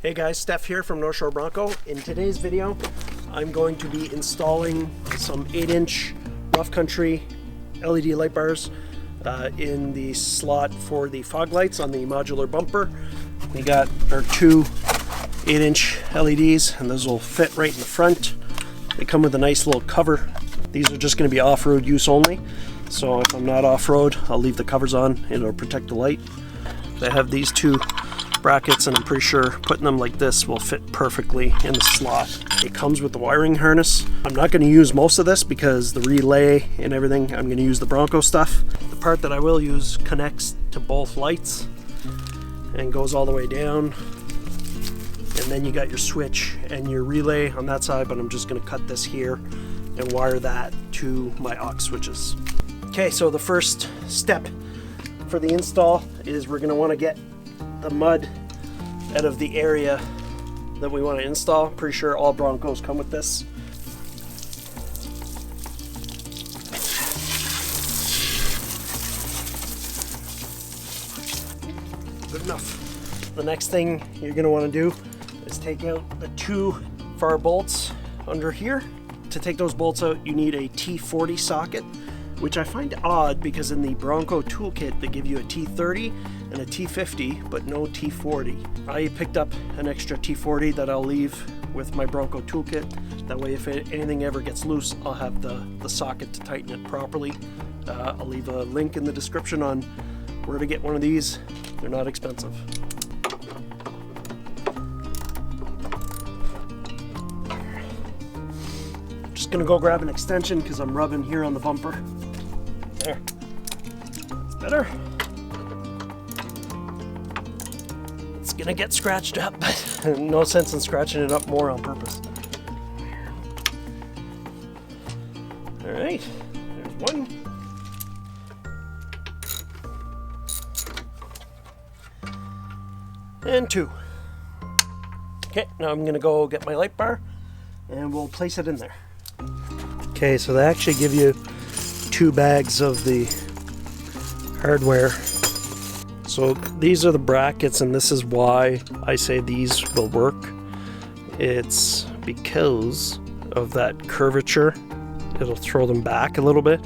Hey guys, Steph here from North Shore Bronco. In today's video, I'm going to be installing some 8-inch rough country LED light bars in the slot for the fog lights on the modular bumper. We got our two 8-inch LEDs, and those will fit right in the front. They come with a nice little cover. These are just going to be off-road use only, so if I'm not off-road, I'll leave the covers on. It'll protect the light. They have these two brackets, and I'm pretty sure putting them like this will fit perfectly in the slot. It comes with the wiring harness. I'm not going to use most of this because the relay and everything, I'm going to use the Bronco stuff. The part that I will use connects to both lights and goes all the way down, and then you got your switch and your relay on that side, but I'm just going to cut this here and wire that to my AUX switches. Okay, so the first step for the install is we're going to want to get the mud out of the area that we want to install. Pretty sure all Broncos come with this. Good enough. The next thing you're going to want to do is take out the two far bolts under here. To take those bolts out, you need a T40 socket, which I find odd because in the Bronco toolkit they give you a T30 and a T50, but no T40. I picked up an extra T40 that I'll leave with my Bronco toolkit. That way if anything ever gets loose, I'll have the socket to tighten it properly. I'll leave a link in the description on where to get one of these. They're not expensive. Just gonna go grab an extension because I'm rubbing here on the bumper. There, that's better. It's gonna get scratched up, but no sense in scratching it up more on purpose. All right, there's one. And two. Okay, now I'm gonna go get my light bar and we'll place it in there. Okay, so they actually give you 2 bags of the hardware. So these are the brackets, and this is why I say these will work. It's because of that curvature. It'll throw them back a little bit.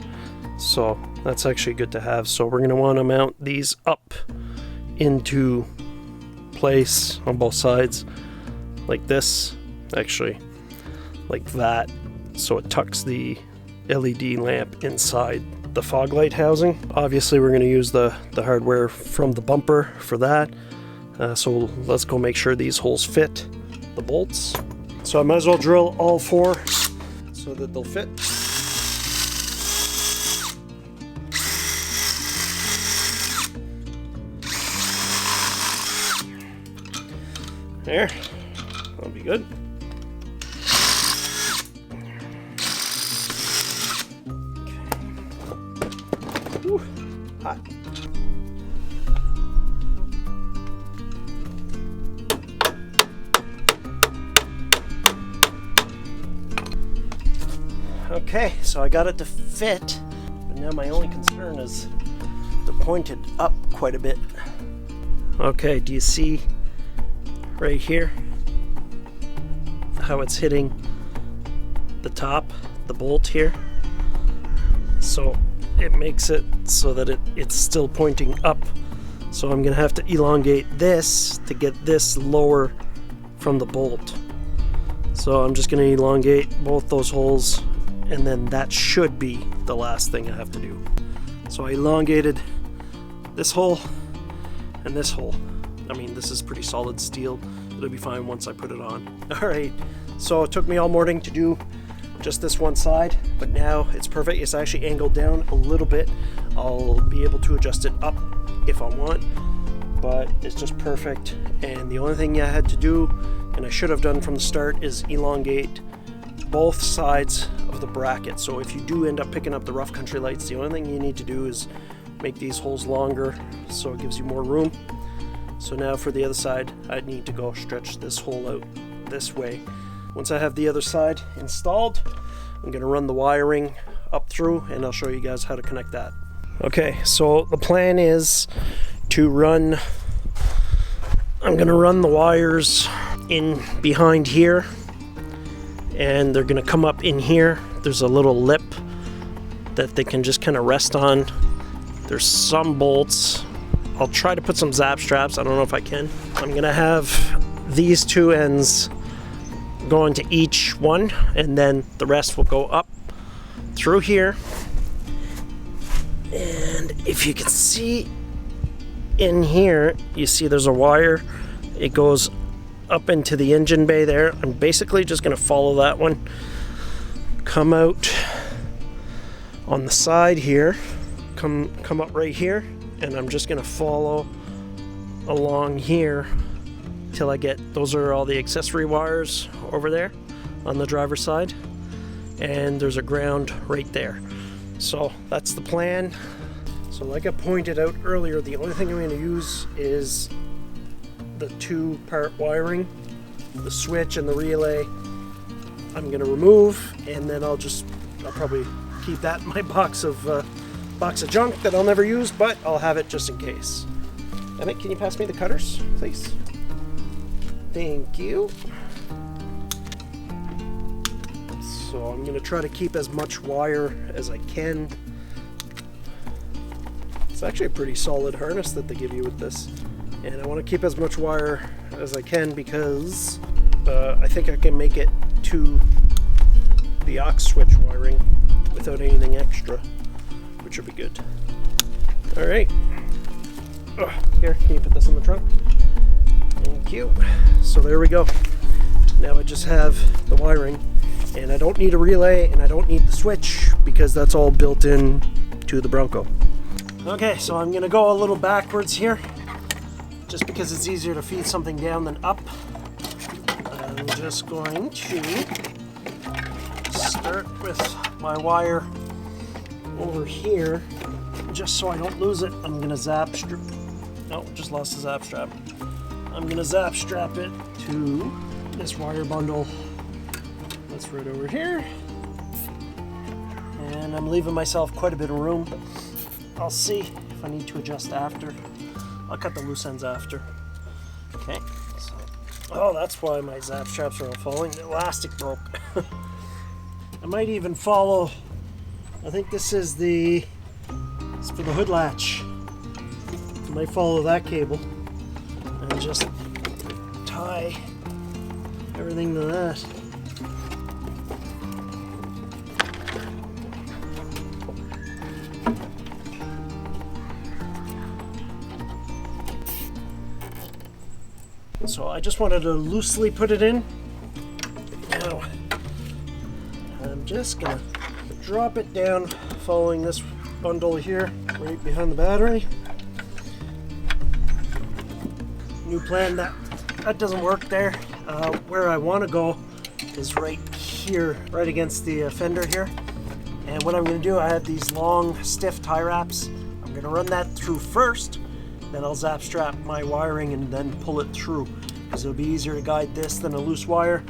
So that's actually good to have. So we're going to want to mount these up into place on both sides like this, actually like that. So it tucks the LED lamp inside the fog light housing. Obviously we're going to use the hardware from the bumper for that. So let's go make sure these holes fit the bolts. So I might as well drill all 4 so that they'll fit. There, that'll be good. Whew, hot. Okay, so I got it to fit, but now my only concern is they're pointed up quite a bit. Okay, do you see right here how it's hitting the top, the bolt here? So it makes it so that it's still pointing up. So I'm gonna have to elongate this to get this lower from the bolt. So I'm just gonna elongate both those holes, and then that should be the last thing I have to do. So I elongated this hole and this hole. I mean, this is pretty solid steel. It'll be fine once I put it on. All right, so it took me all morning to do just this one side, but now it's perfect. It's actually angled down a little bit. I'll be able to adjust it up if I want, but it's just perfect. And the only thing I had to do, and I should have done from the start, is elongate both sides of the bracket. So if you do end up picking up the rough country lights, the only thing you need to do is make these holes longer so it gives you more room. So now for the other side, I'd need to go stretch this hole out this way. Once I have the other side installed, I'm going to run the wiring up through, and I'll show you guys how to connect that. Okay, so the plan is to run, I'm going to run the wires in behind here, and they're gonna come up in here. There's a little lip that they can just kind of rest on. There's some bolts. I'll try to put some zap straps. I don't know if I can. I'm gonna have these two ends going to each one, and then the rest will go up through here. And if you can see in here, you see there's a wire. It goes up into the engine bay there. I'm basically just gonna follow that one, come out on the side here, come up right here, and I'm just gonna follow along here till I get, those are all the accessory wires over there on the driver's side, and there's a ground right there. So that's the plan. So like I pointed out earlier, the only thing I'm going to use is the 2-part wiring, the switch and the relay. I'm going to remove, and then I'll probably keep that in my box of junk that I'll never use, but I'll have it just in case. Emmett, can you pass me the cutters, please? Thank you. So I'm going to try to keep as much wire as I can. It's actually a pretty solid harness that they give you with this. And I want to keep as much wire as I can because I think I can make it to the AUX switch wiring without anything extra, which would be good. Alright. Here, can you put this in the trunk? Thank you. So there we go. Now I just have the wiring, and I don't need a relay and I don't need the switch because that's all built in to the Bronco. Okay, so I'm gonna go a little backwards here just because it's easier to feed something down than up. I'm just going to start with my wire over here just so I don't lose it. I'm gonna zap strap. No, just lost the zap strap. I'm gonna zap strap it to this wire bundle that's right over here. And I'm leaving myself quite a bit of room. I'll see if I need to adjust after. I'll cut the loose ends after. Okay, so, oh, that's why my zap straps are all falling. The elastic broke. I might even follow, I think this is it's for the hood latch. I might follow that cable and just tie everything to that. So I just wanted to loosely put it in. Now I'm just gonna drop it down following this bundle here right behind the battery. New plan, that doesn't work there. Where I want to go is right here, right against the fender here. And what I'm going to do, I have these long stiff tie wraps. I'm going to run that through first, then I'll zap strap my wiring and then pull it through, because it'll be easier to guide this than a loose wire.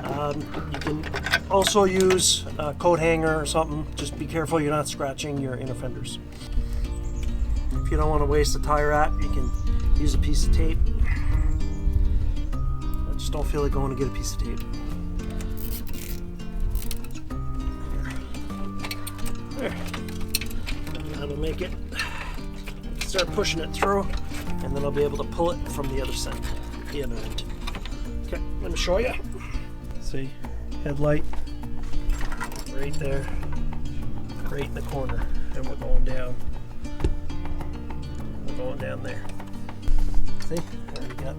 You can also use a coat hanger or something. Just be careful you're not scratching your inner fenders. If you don't want to waste a tie wrap, you can use a piece of tape. I just don't feel like going to get a piece of tape. There. That'll make it. Start pushing it through, and then I'll be able to pull it from the other side, the other end. Okay, let me show you. See, headlight right there, right in the corner, and we're going down. We're going down there. See, I already got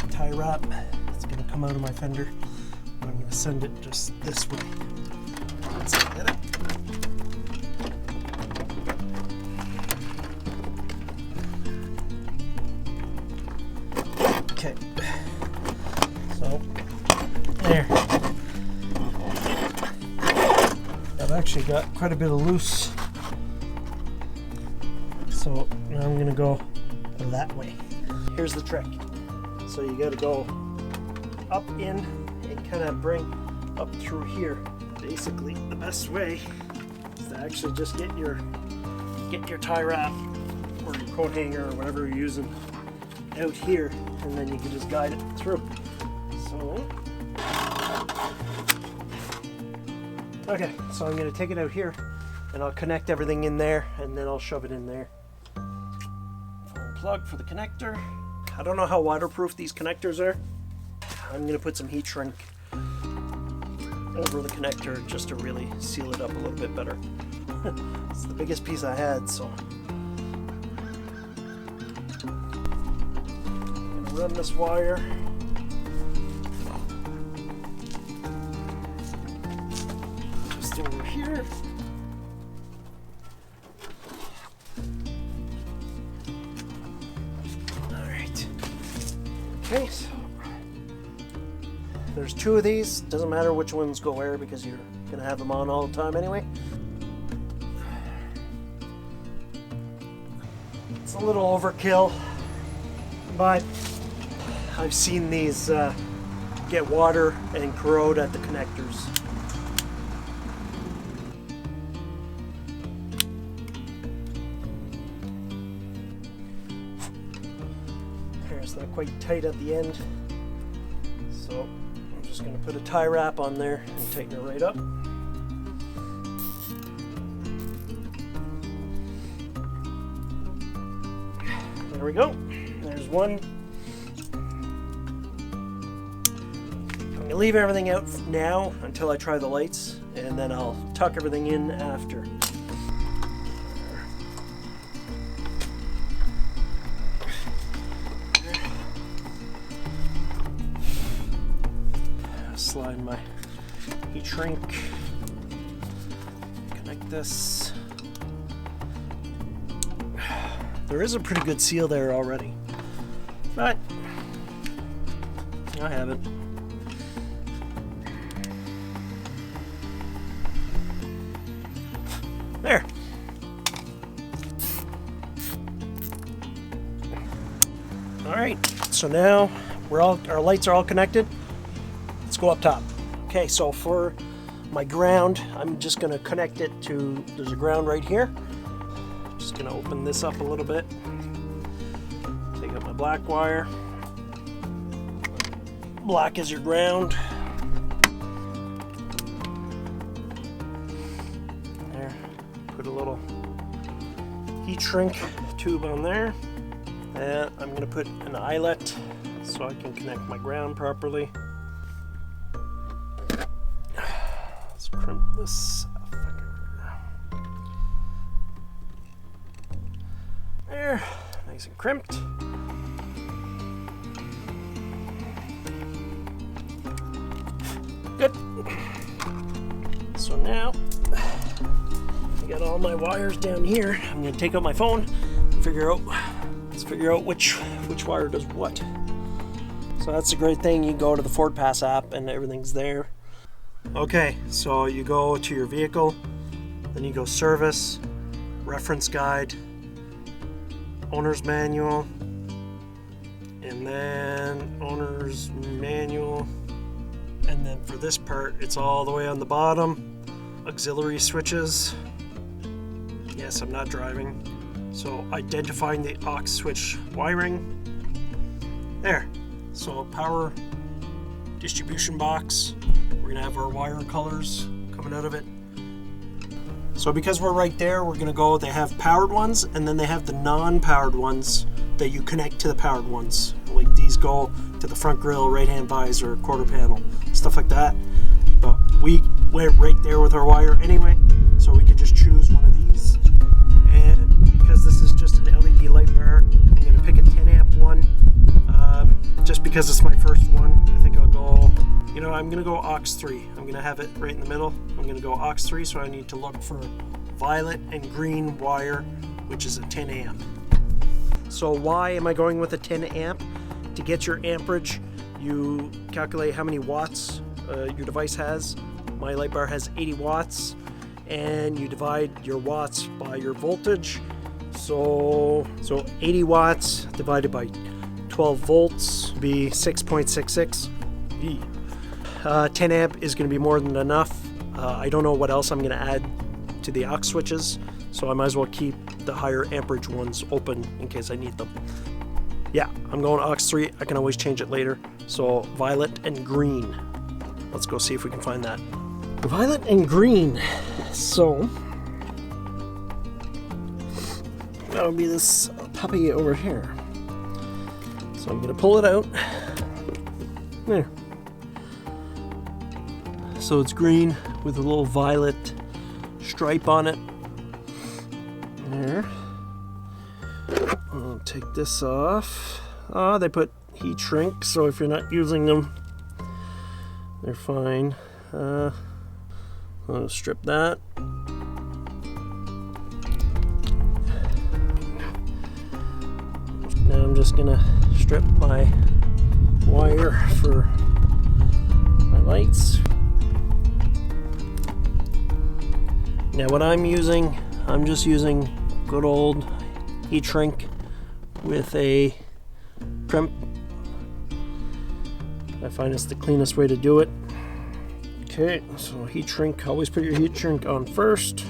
a tie wrap. It's going to come out of my fender. I'm going to send it just this way. Let's get it. Okay, so there. I've actually got quite a bit of loose, so now I'm gonna go that way. Here's the trick. So you got to go up in and kind of bring up through here. Basically, the best way is to actually just get your tie wrap or your coat hanger or whatever you're using, out here, and then you can just guide it through. So, okay, so I'm going to take it out here, and I'll connect everything in there, and then I'll shove it in there. Phone plug for the connector. I don't know how waterproof these connectors are. I'm going to put some heat shrink over the connector just to really seal it up a little bit better. It's the biggest piece I had, so I'm going to run this wire just over here. Alright. Okay, so there's two of these. Doesn't matter which ones go where because you're going to have them on all the time anyway. It's a little overkill, but I've seen these get water and corrode at the connectors. It's not quite tight at the end, so I'm just going to put a tie wrap on there and tighten it right up. There we go. There's one. I'm going to leave everything out now until I try the lights, and then I'll tuck everything in after. Slide my heat shrink, connect this. There is a pretty good seal there already, but I haven't. There. All right, so now our lights are all connected. Let's go up top. Okay, so for my ground, I'm just going to connect it to, there's a ground right here. Just going to open this up a little bit. Take out my black wire. Black is your ground. There, put a little heat shrink tube on there. And I'm going to put an eyelet so I can connect my ground properly. Crimp this there, nice and crimped. Good. So now I got all my wires down here. I'm going to take out my phone and let's figure out which wire does what. So that's a great thing. You go to the Ford Pass app and everything's there. Okay, so you go to your vehicle, then you go service, reference guide, owner's manual, and then owner's manual, and then for this part it's all the way on the bottom, auxiliary switches. Yes, I'm not driving, so identifying the AUX switch wiring. There, so power distribution box. We're going to have our wire colors coming out of it. So because we're right there, we're going to go, they have powered ones, and then they have the non-powered ones that you connect to the powered ones. Like these go to the front grille, right-hand visor, quarter panel, stuff like that. But we went right there with our wire anyway, so we can just choose one of these. And because this is just an LED light bar, I'm going to pick a 10 amp one. Just because it's my first one, I think I'll go, I'm going to go AUX 3. I'm going to have it right in the middle. I'm going to go AUX 3, so I need to look for violet and green wire, which is a 10 amp. So why am I going with a 10 amp? To get your amperage, you calculate how many watts your device has. My light bar has 80 watts, and you divide your watts by your voltage. So 80 watts divided by 12 volts would be 6.66. 10 amp is going to be more than enough. I don't know what else I'm going to add to the AUX switches, so I might as well keep the higher amperage ones open in case I need them. Yeah, I'm going AUX 3. I can always change it later. So violet and green. Let's go see if we can find that. Violet and green. So that'll be this puppy over here. So I'm gonna pull it out. There. So it's green with a little violet stripe on it. There. I'll take this off. They put heat shrink, so if you're not using them, they're fine. I'll strip that. Now I'm just gonna strip my wire for my lights. Now what I'm just using good old heat shrink with a crimp. I find it's the cleanest way to do it. Okay, so heat shrink, always put your heat shrink on first.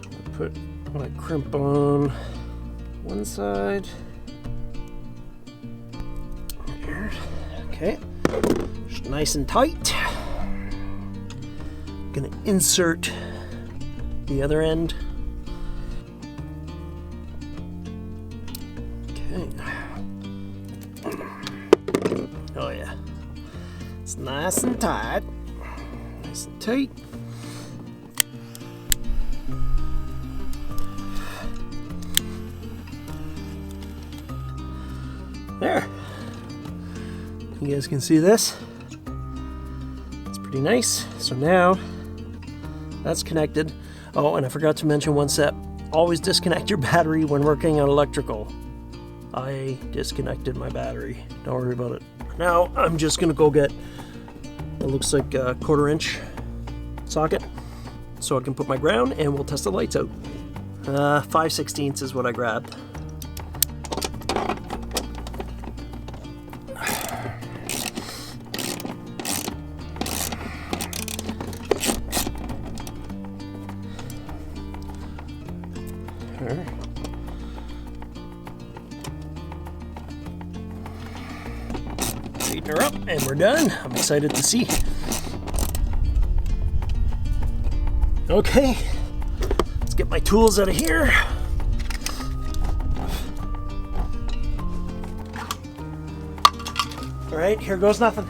I put my crimp on one side. Here. Okay, just nice and tight. Gonna insert the other end. Okay. Oh yeah. It's nice and tight. Nice and tight. There. You guys can see this. It's pretty nice. So now that's connected. Oh, and I forgot to mention one step. Always disconnect your battery when working on electrical. I disconnected my battery. Don't worry about it. Now I'm just gonna go get, it looks like a 1/4 inch socket so I can put my ground and we'll test the lights out. 5/16 is what I grabbed. Tighten her up and we're done. I'm excited to see. Okay, let's get my tools out of here. All right, here goes nothing.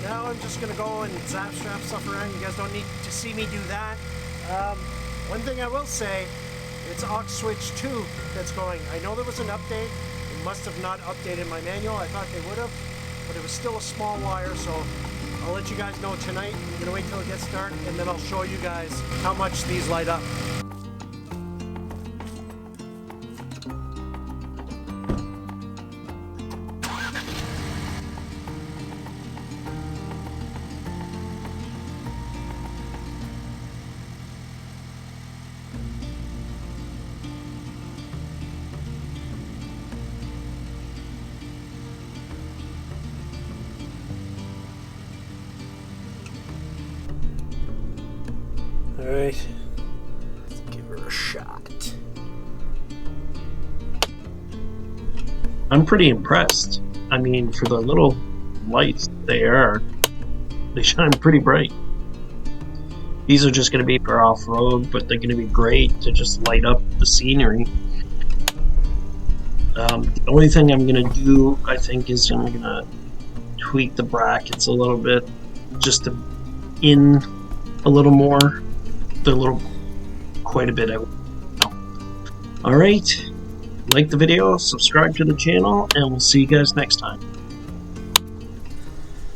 Now I'm just going to go and zap strap stuff around. You guys don't need to see me do that. One thing I will say, it's AUX switch 2 that's going. I know there was an update. It must have not updated my manual. I thought they would have, but it was still a small wire, so I'll let you guys know tonight. I'm going to wait till it gets dark, and then I'll show you guys how much these light up. Alright, let's give her a shot. I'm pretty impressed. I mean, for the little lights they shine pretty bright. These are just going to be for off-road, but they're going to be great to just light up the scenery. The only thing I'm going to do, I think, is I'm going to tweak the brackets a little bit, just to in a little more. They're quite a bit out. Alright, like the video, subscribe to the channel, and we'll see you guys next time.